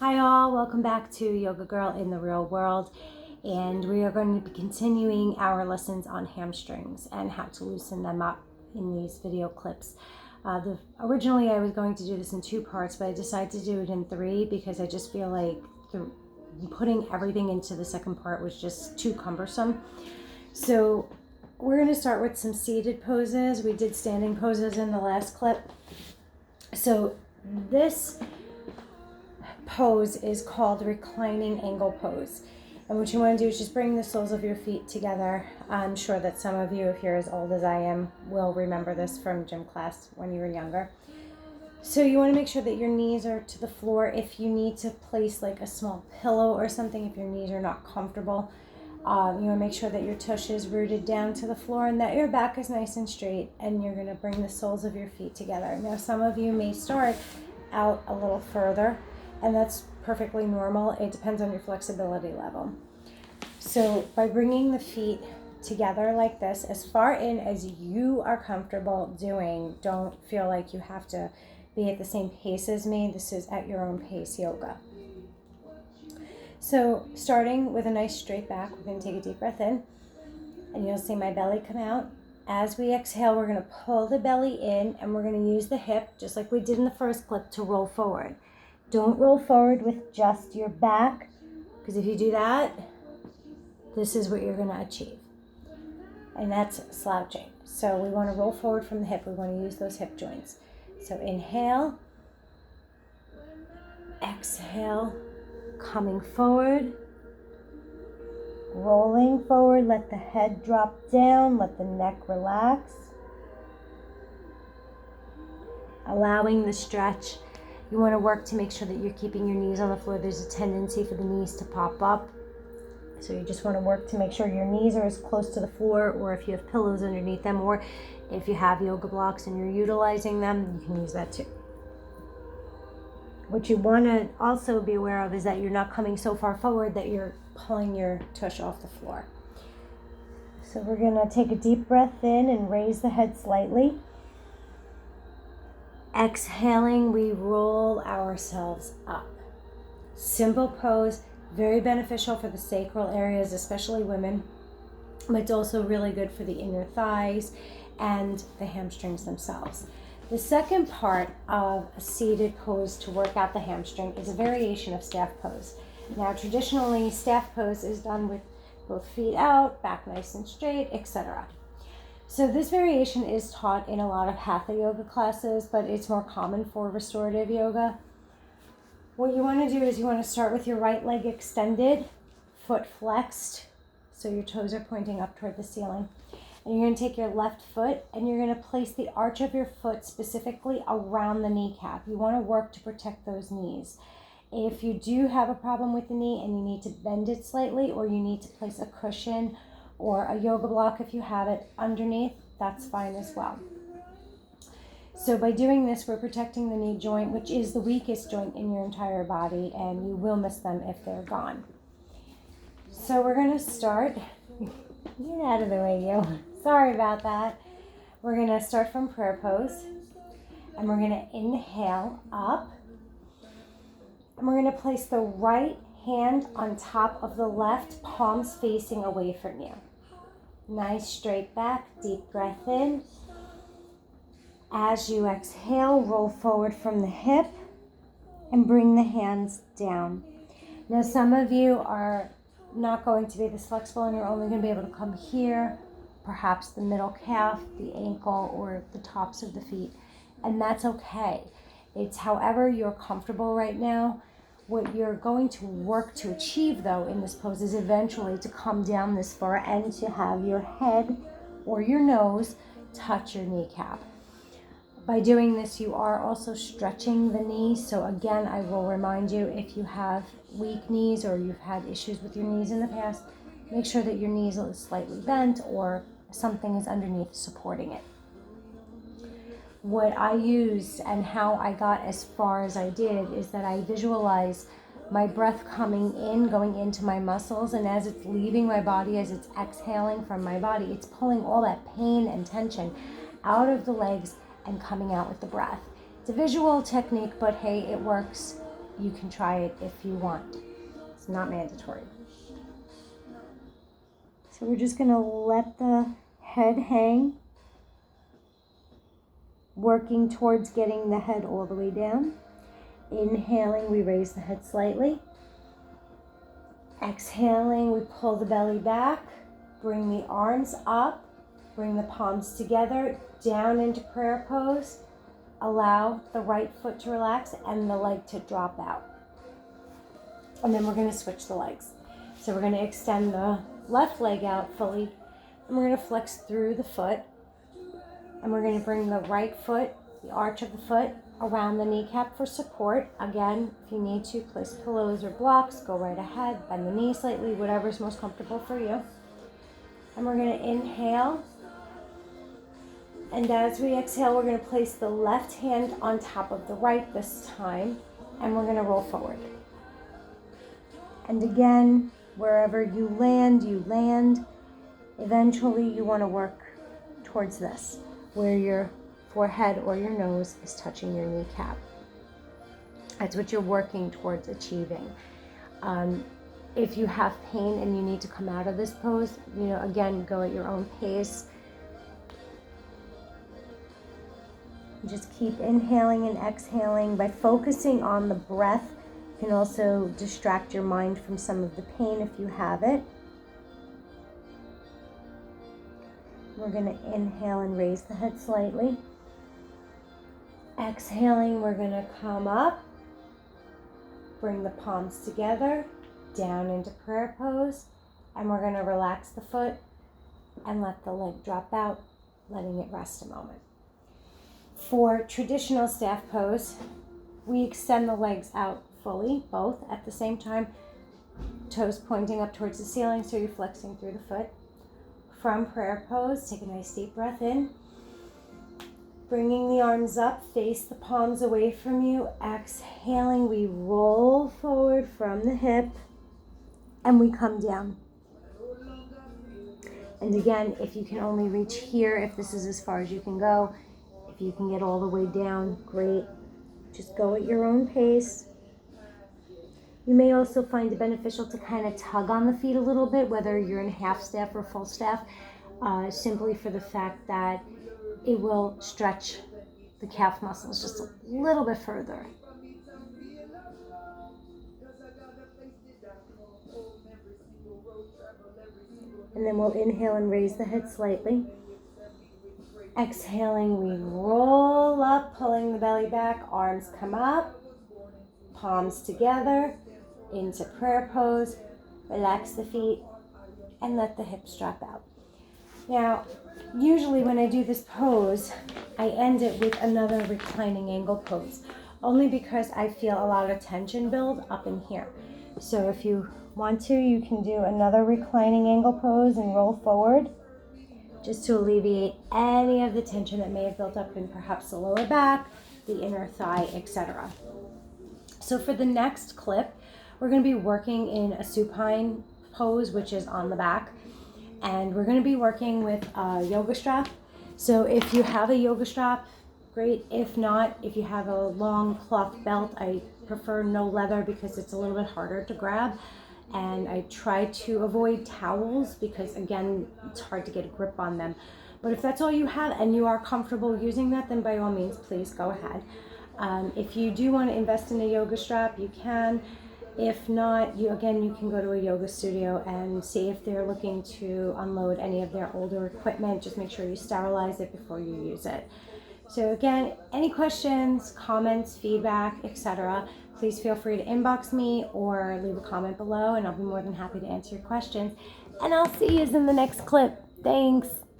Hi all, welcome back to Yoga Girl in the Real World, and we are going to be continuing our lessons on hamstrings and how to loosen them up in these video clips. Originally I was going to do this in 2 parts, but I decided to do it in 3 because I just feel like putting everything into the second part was just too cumbersome. So we're going to start with some seated poses. We did standing poses in the last clip. So this pose is called reclining angle pose, and what you want to do is just bring the soles of your feet together. I'm sure that some of you, if you're as old as I am, will remember this from gym class when you were younger. So you want to make sure that your knees are to the floor. If you need to place like a small pillow or something, if your knees are not comfortable, you want to make sure that your tush is rooted down to the floor and that your back is nice and straight, and you're going to bring the soles of your feet together. Now some of you may start out a little further, and that's perfectly normal. It depends on your flexibility level. So by bringing the feet together like this, as far in as you are comfortable doing, don't feel like you have to be at the same pace as me. This is at your own pace yoga. So starting with a nice straight back, we're going to take a deep breath in, and you'll see my belly come out. As we exhale, we're going to pull the belly in, and we're going to use the hip, just like we did in the first clip, to roll forward. Don't roll forward with just your back, because if you do that, this is what you're going to achieve. And that's slouching. So we want to roll forward from the hip. We want to use those hip joints. So inhale, exhale, coming forward, rolling forward. Let the head drop down, let the neck relax. Allowing the stretch. You want to work to make sure that you're keeping your knees on the floor. There's a tendency for the knees to pop up. So you just want to work to make sure your knees are as close to the floor, or if you have pillows underneath them, or if you have yoga blocks and you're utilizing them, you can use that too. What you want to also be aware of is that you're not coming so far forward that you're pulling your tush off the floor. So we're going to take a deep breath in and raise the head slightly. Exhaling, we roll ourselves up. Simple pose, very beneficial for the sacral areas, especially women, but it's also really good for the inner thighs and the hamstrings themselves. The second part of a seated pose to work out the hamstring is a variation of staff pose. Now, traditionally, staff pose is done with both feet out, back nice and straight, etc. So this variation is taught in a lot of hatha yoga classes, but it's more common for restorative yoga. What you want to do is you want to start with your right leg extended, foot flexed, so your toes are pointing up toward the ceiling. And you're going to take your left foot and you're going to place the arch of your foot specifically around the kneecap. You want to work to protect those knees. If you do have a problem with the knee and you need to bend it slightly, or you need to place a cushion or a yoga block if you have it underneath, that's fine as well. So by doing this, we're protecting the knee joint, which is the weakest joint in your entire body, and you will miss them if they're gone. So we're going to start. Get out of the way, you. Sorry about that. We're going to start from prayer pose, and we're going to inhale up, and we're going to place the right hand on top of the left, palms facing away from you. Nice straight back, deep breath in. As you exhale, roll forward from the hip and bring the hands down. Now, some of you are not going to be this flexible, and you're only going to be able to come here, perhaps the middle calf, the ankle, or the tops of the feet, and that's okay. It's however you're comfortable right now. What you're going to work to achieve, though, in this pose is eventually to come down this far and to have your head or your nose touch your kneecap. By doing this, you are also stretching the knees. So again, I will remind you, if you have weak knees or you've had issues with your knees in the past, make sure that your knees are slightly bent or something is underneath supporting it. What I used and how I got as far as I did is that I visualize my breath coming in, going into my muscles, and as it's leaving my body, as it's exhaling from my body, it's pulling all that pain and tension out of the legs and coming out with the breath. It's a visual technique, but hey, it works. you can try it if you want. It's not mandatory. So we're just going to let the head hang, working towards getting the head all the way down. Inhaling, we raise the head slightly. Exhaling, we pull the belly back, bring the arms up, bring the palms together, down into prayer pose. Allow the right foot to relax and the leg to drop out. And then we're going to switch the legs. So we're going to extend the left leg out fully, and we're going to flex through the foot, and we're going to bring the right foot, the arch of the foot, around the kneecap for support. Again, if you need to, place pillows or blocks, go right ahead, bend the knee slightly, whatever's most comfortable for you. And we're going to inhale, and as we exhale, we're going to place the left hand on top of the right this time, and we're going to roll forward. And again, wherever you land. Eventually, you want to work towards this, where your forehead or your nose is touching your kneecap. That's what you're working towards achieving. If you have pain and you need to come out of this pose, again, go at your own pace. Just keep inhaling and exhaling. By focusing on the breath, you can also distract your mind from some of the pain if you have it. We're going to inhale and raise the head slightly. Exhaling, we're going to come up, bring the palms together, down into prayer pose, and we're going to relax the foot and let the leg drop out, letting it rest a moment. For traditional staff pose, we extend the legs out fully, both at the same time, toes pointing up towards the ceiling, so you're flexing through the foot. From prayer pose, take a nice deep breath in. Bringing the arms up, face the palms away from you. Exhaling, we roll forward from the hip, and we come down. And again, if you can only reach here, if this is as far as you can go, if you can get all the way down, great. Just go at your own pace. You may also find it beneficial to kind of tug on the feet a little bit, whether you're in half staff or full staff, simply for the fact that it will stretch the calf muscles just a little bit further. And then we'll inhale and raise the head slightly. Exhaling, we roll up, pulling the belly back, arms come up, palms together, into prayer pose, relax the feet, and let the hips drop out. Now, usually when I do this pose, I end it with another reclining angle pose, only because I feel a lot of tension build up in here. So if you want to, you can do another reclining angle pose and roll forward, just to alleviate any of the tension that may have built up in perhaps the lower back, the inner thigh, etc. So for the next clip, we're going to be working in a supine pose, which is on the back. And we're going to be working with a yoga strap. So if you have a yoga strap, great. If not, if you have a long cloth belt, I prefer no leather because it's a little bit harder to grab. And I try to avoid towels because, again, it's hard to get a grip on them. But if that's all you have and you are comfortable using that, then by all means, please go ahead. If you do want to invest in a yoga strap, you can. If not, you can go to a yoga studio and see if they're looking to unload any of their older equipment. Just make sure you sterilize it before you use it. So again, any questions, comments, feedback, etc., please feel free to inbox me or leave a comment below, and I'll be more than happy to answer your questions. And I'll see you in the next clip. Thanks.